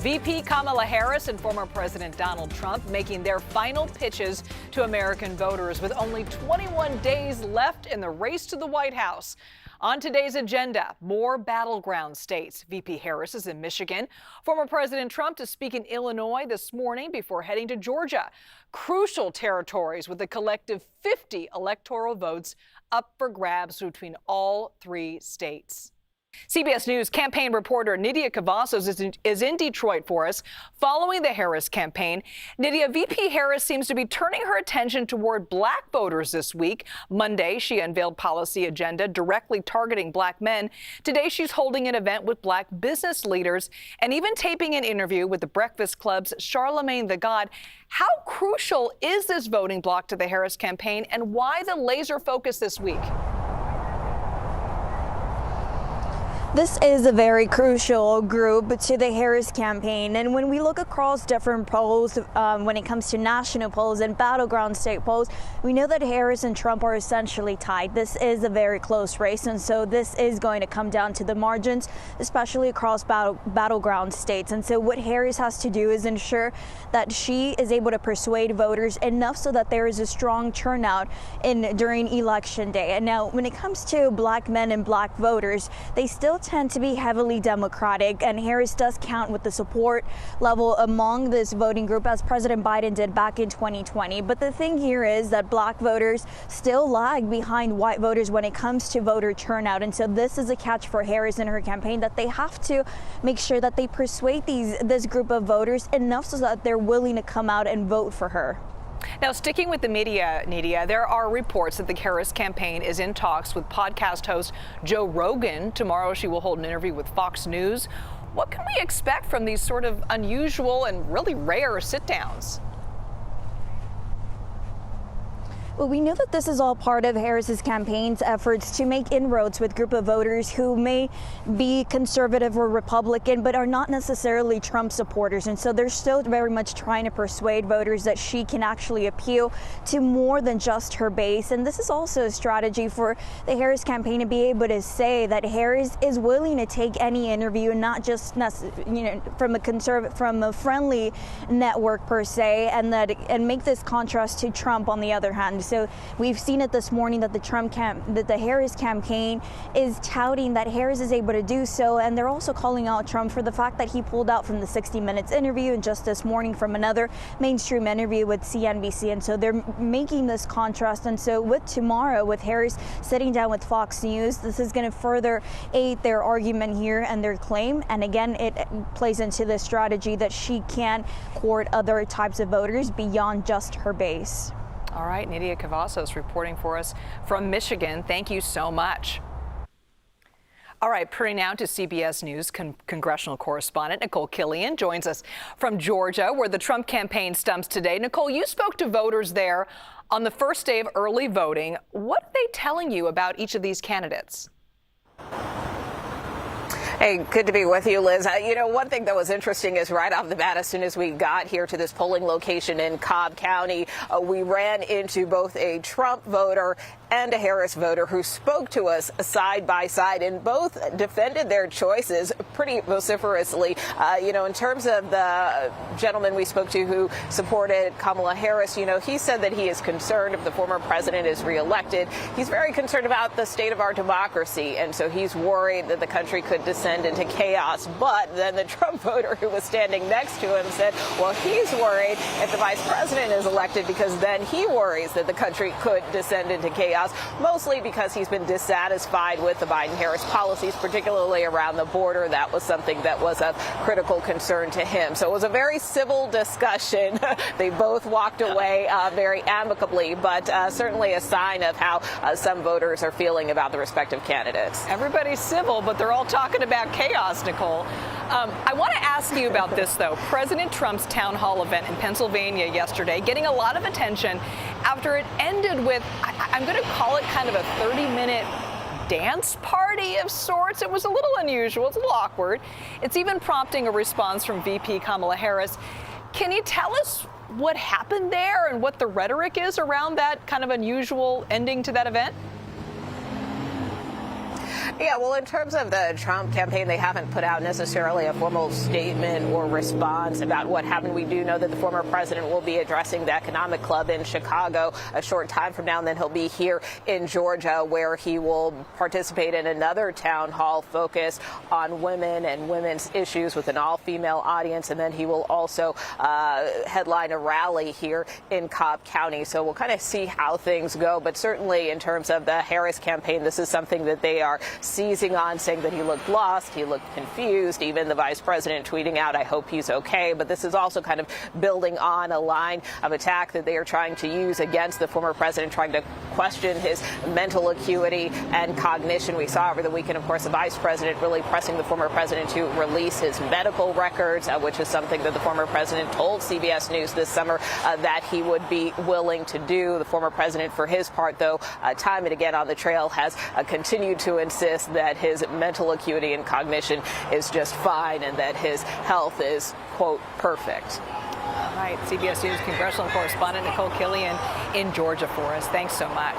VP Kamala Harris and former President Donald Trump making their final pitches to American voters with only 21 days left in the race to the White House. On today's agenda, more battleground states. VP Harris is in Michigan. Former President Trump to speak in Illinois this morning before heading to Georgia. Crucial territories with a collective 50 electoral votes up for grabs between all three states. CBS News campaign reporter Nidia Cavazos is in Detroit for us following the Harris campaign. Nidia, VP Harris seems to be turning her attention toward black voters this week. Monday, she unveiled policy agenda directly targeting black men. Today, she's holding an event with black business leaders and even taping an interview with the Breakfast Club's Charlemagne the God. How crucial is this voting bloc to the Harris campaign, and why the laser focus this week? This is a very crucial group to the Harris campaign, and when we look across different polls, when it comes to national polls and battleground state polls, we know that Harris and Trump are essentially tied. This is a very close race, and so this is going to come down to the margins, especially across battleground states. And so what Harris has to do is ensure that she is able to persuade voters enough so that there is a strong turnout during election day. And now, when it comes to black men and black voters, they still tend to be heavily Democratic, and Harris does count with the support level among this voting group, as President Biden did back in 2020. But the thing here is that black voters still lag behind white voters when it comes to voter turnout, and so this is a catch for Harris in her campaign, that they have to make sure that they persuade this group of voters enough so that they're willing to come out and vote for her. Now, sticking with the media, Nidia, there are reports that the Harris campaign is in talks with podcast host Joe Rogan. Tomorrow, she will hold an interview with Fox News. What can we expect from these sort of unusual and really rare sit-downs? Well, we know that this is all part of Harris's campaign's efforts to make inroads with a group of voters who may be conservative or Republican, but are not necessarily Trump supporters. And so they're still very much trying to persuade voters that she can actually appeal to more than just her base. And this is also a strategy for the Harris campaign to be able to say that Harris is willing to take any interview, not just from a friendly network per se, and make this contrast to Trump on the other hand. So we've seen it this morning that the Harris campaign is touting that Harris is able to do so, and they're also calling out Trump for the fact that he pulled out from the 60 Minutes interview and just this morning from another mainstream interview with CNBC. And so they're making this contrast. And so with tomorrow, with Harris sitting down with Fox News, this is going to further aid their argument here and their claim. And again, it plays into the strategy that she can court other types of voters beyond just her base. All right, Nidia Cavazos reporting for us from Michigan. Thank you so much. All right, turning now to CBS News congressional correspondent Nikole Killion joins us from Georgia, where the Trump campaign stumps today. Nikole, you spoke to voters there on the first day of early voting. What are they telling you about each of these candidates? Hey, good to be with you, Liz. One thing that was interesting is right off the bat, as soon as we got here to this polling location in Cobb County, we ran into both a Trump voter and a Harris voter who spoke to us side by side, and both defended their choices pretty vociferously. In terms of the gentleman we spoke to who supported Kamala Harris, he said that he is concerned if the former president is reelected. He's very concerned about the state of our democracy, and so he's worried that the country could descend into chaos. But then the Trump voter who was standing next to him said, well, he's worried if the vice president is elected, because then he worries that the country could descend into chaos, mostly because he's been dissatisfied with the Biden-Harris policies, particularly around the border. That was something that was of critical concern to him. So it was a very civil discussion. They both walked away very amicably, but certainly a sign of how some voters are feeling about the respective candidates. Everybody's civil, but they're all talking about chaos, Nikole. I want to ask you about this, though. President Trump's town hall event in Pennsylvania yesterday getting a lot of attention after it ended with, I'm going to call it kind of a 30-minute dance party of sorts. It was a little unusual. It's a little awkward. It's even prompting a response from VP Kamala Harris. Can you tell us what happened there and what the rhetoric is around that kind of unusual ending to that event? Yeah, well, in terms of the Trump campaign, they haven't put out necessarily a formal statement or response about what happened. We do know that the former president will be addressing the Economic Club in Chicago a short time from now, and then he'll be here in Georgia, where he will participate in another town hall focused on women and women's issues with an all-female audience, and then he will also headline a rally here in Cobb County. So we'll kind of see how things go, but certainly in terms of the Harris campaign, this is something that they are seizing on, saying that he looked lost, he looked confused, even the vice president tweeting out, "I hope he's okay." But this is also kind of building on a line of attack that they are trying to use against the former president, trying to question his mental acuity and cognition. We saw over the weekend, of course, the vice president really pressing the former president to release his medical records, which is something that the former president told CBS News this summer that he would be willing to do. The former president, for his part, though, time and again on the trail, has continued to insist that his mental acuity and cognition is just fine and that his health is, quote, perfect. All right, CBS News congressional correspondent Nikole Killion in Georgia for us. Thanks so much.